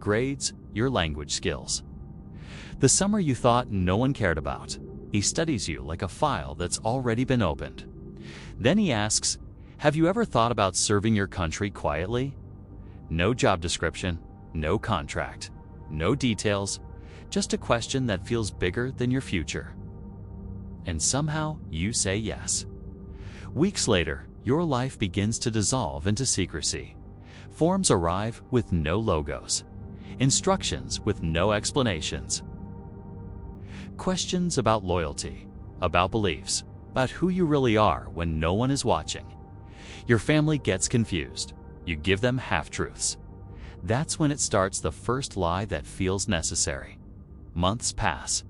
grades, your language skills. The summer you thought no one cared about. He studies you like a file that's already been opened. Then he asks, have you ever thought about serving your country quietly? No job description, no contract, no details, just a question that feels bigger than your future. And somehow you say yes. Weeks later, your life begins to dissolve into secrecy. Forms arrive with no logos. Instructions with no explanations. Questions about loyalty, about beliefs, about who you really are when no one is watching. Your family gets confused. You give them half-truths. That's when it starts the first lie that feels necessary. Months pass.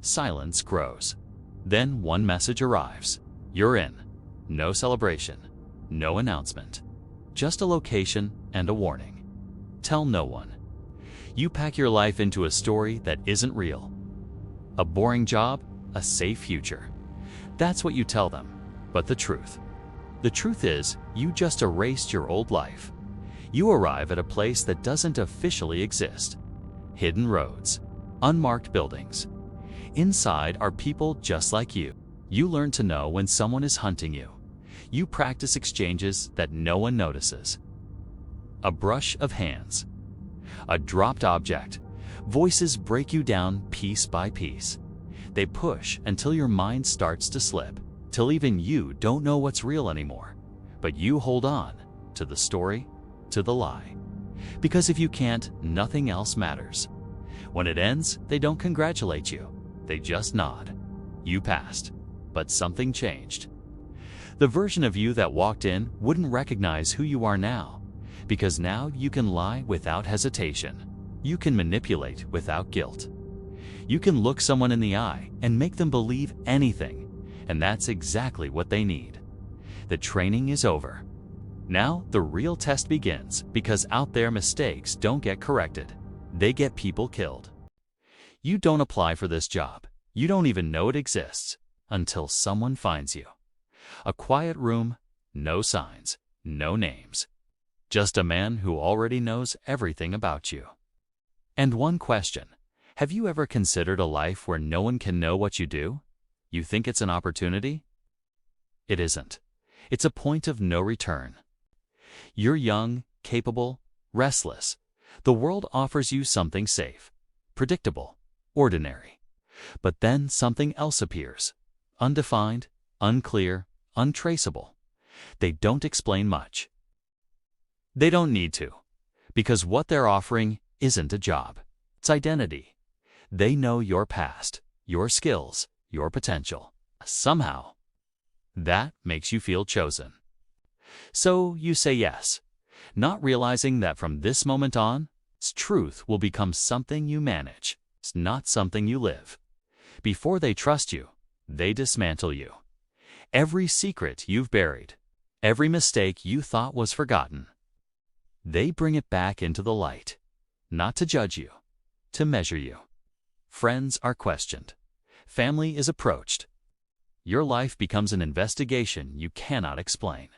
Silence grows. Then one message arrives. You're in. No celebration. No announcement. Just a location and a warning. Tell no one. You pack your life into a story that isn't real. A boring job, a safe future. That's what you tell them. But the truth is, you just erased your old life. You arrive at a place that doesn't officially exist. Hidden roads, unmarked buildings. Inside are people just like you. You learn to know when someone is hunting you. You practice exchanges that no one notices. A brush of hands. A dropped object. Voices break you down piece by piece. They push until your mind starts to slip, till even you don't know what's real anymore. But you hold on to the story, to the lie. Because if you can't, nothing else matters. When it ends, they don't congratulate you. They just nod. You passed, but something changed. The version of you that walked in wouldn't recognize who you are now, because now you can lie without hesitation. You can manipulate without guilt. You can look someone in the eye and make them believe anything, and that's exactly what they need. The training is over. Now the real test begins, because out there mistakes don't get corrected. They get people killed. You don't apply for this job. You don't even know it exists until someone finds you. A quiet room, no signs, no names. Just a man who already knows everything about you. And one question, have you ever considered a life where no one can know what you do? You think it's an opportunity? It isn't. It's a point of no return. You're young, capable, restless. The world offers you something safe, predictable, ordinary. But then something else appears. Undefined, unclear, untraceable. They don't explain much. They don't need to, because what they're offering isn't a job. It's identity. They know your past, your skills, your potential. Somehow, that makes you feel chosen. So you say yes, not realizing that from this moment on, truth will become something you manage. It's not something you live. Before they trust you, they dismantle you. Every secret you've buried, every mistake you thought was forgotten, they bring it back into the light, not to judge you, to measure you. Friends are questioned. Family is approached. Your life becomes an investigation you cannot explain.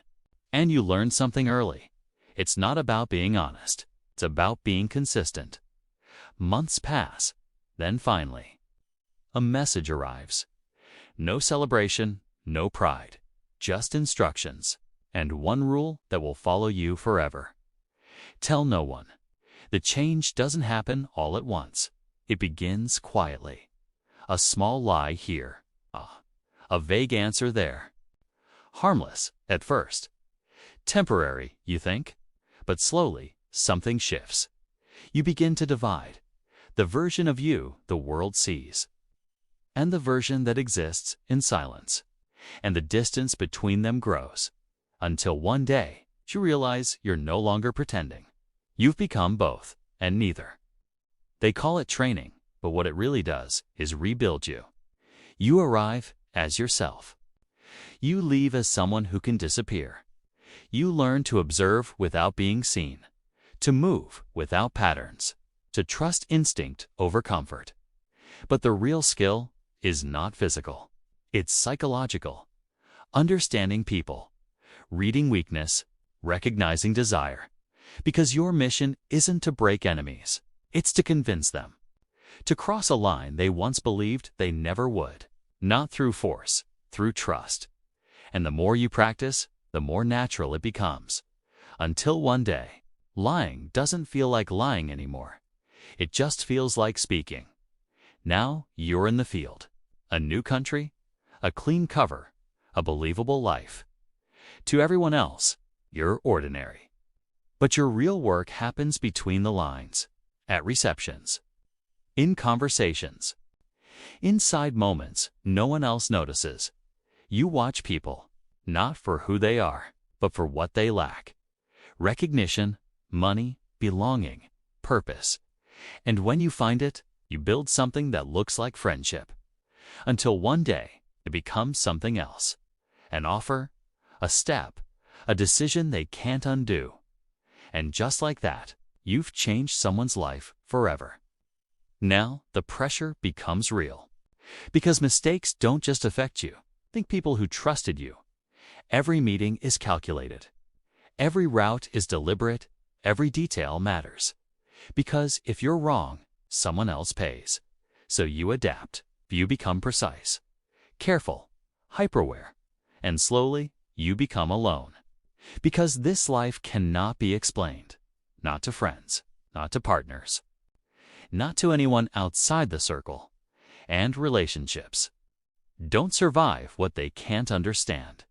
And you learn something early. It's not about being honest. It's about being consistent. Months pass. Then finally, a message arrives. No celebration, no pride, just instructions, and one rule that will follow you forever. Tell no one. The change doesn't happen all at once. It begins quietly. A small lie here, a vague answer there. Harmless at first. Temporary, you think? But slowly, something shifts. You begin to divide. The version of you the world sees, and the version that exists in silence. And the distance between them grows, until one day you realize you're no longer pretending. You've become both, and neither. They call it training, but what it really does is rebuild you. You arrive as yourself. You leave as someone who can disappear. You learn to observe without being seen, to move without patterns, to trust instinct over comfort. But the real skill is not physical. It's psychological. Understanding people, reading weakness, recognizing desire. Because your mission isn't to break enemies. It's to convince them, to cross a line they once believed they never would, not through force, through trust. And the more you practice, the more natural it becomes, until one day, lying doesn't feel like lying anymore. It just feels like speaking. Now you're in the field, a new country, a clean cover, a believable life. To everyone else, you're ordinary. But your real work happens between the lines, at receptions, in conversations, inside moments no one else notices. You watch people, not for who they are, but for what they lack: recognition, money, belonging, purpose. And when you find it, you build something that looks like friendship, until one day it becomes something else: an offer, a step, a decision they can't undo. And just like that, you've changed someone's life forever. Now the pressure becomes real, because mistakes don't just affect you. Think people who trusted you. Every meeting is calculated. Every route is deliberate. Every detail matters. Because if you're wrong, someone else pays. So you adapt. You become precise, careful, hyper-aware, and slowly you become alone. Because this life cannot be explained. Not to friends, not to partners, not to anyone outside the circle. And relationships don't survive what they can't understand.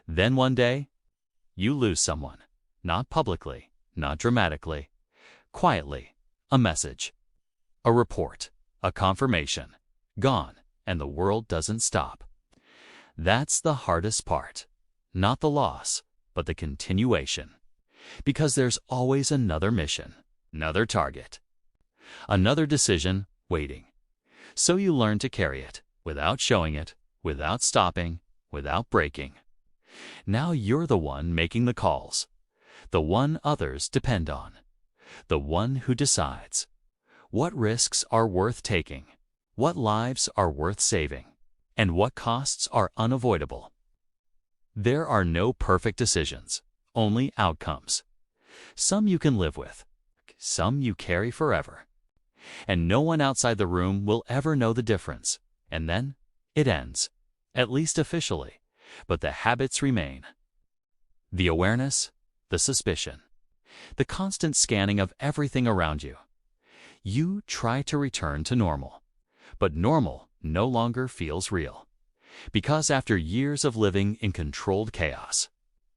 Then one day, you lose someone, not publicly, not dramatically, quietly. A message, a report, a confirmation, gone, and the world doesn't stop. That's the hardest part. Not the loss, but the continuation. Because there's always another mission, another target, another decision waiting. So you learn to carry it, without showing it, without stopping, without breaking. Now you're the one making the calls, the one others depend on, the one who decides what risks are worth taking, what lives are worth saving, and what costs are unavoidable. There are no perfect decisions, only outcomes. Some you can live with, some you carry forever. And no one outside the room will ever know the difference. And then it ends, at least officially, but the habits remain. The awareness, the suspicion, the constant scanning of everything around you. You try to return to normal, but normal no longer feels real. Because after years of living in controlled chaos,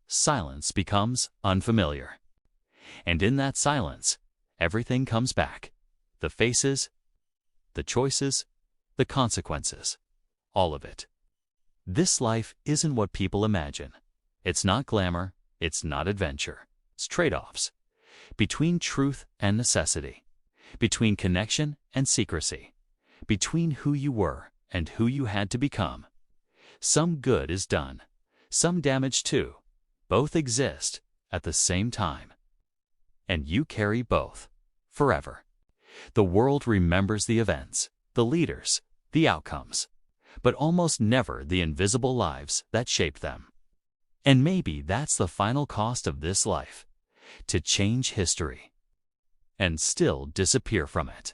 silence becomes unfamiliar. And in that silence, everything comes back. The faces, the choices, the consequences, all of it. This life isn't what people imagine. It's not glamour, it's not adventure. It's trade-offs between truth and necessity, between connection and secrecy, between who you were and who you had to become. Some good is done, some damage too. Both exist at the same time. And you carry both forever. The world remembers the events, the leaders, the outcomes, but almost never the invisible lives that shaped them. And maybe that's the final cost of this life, to change history and still disappear from it.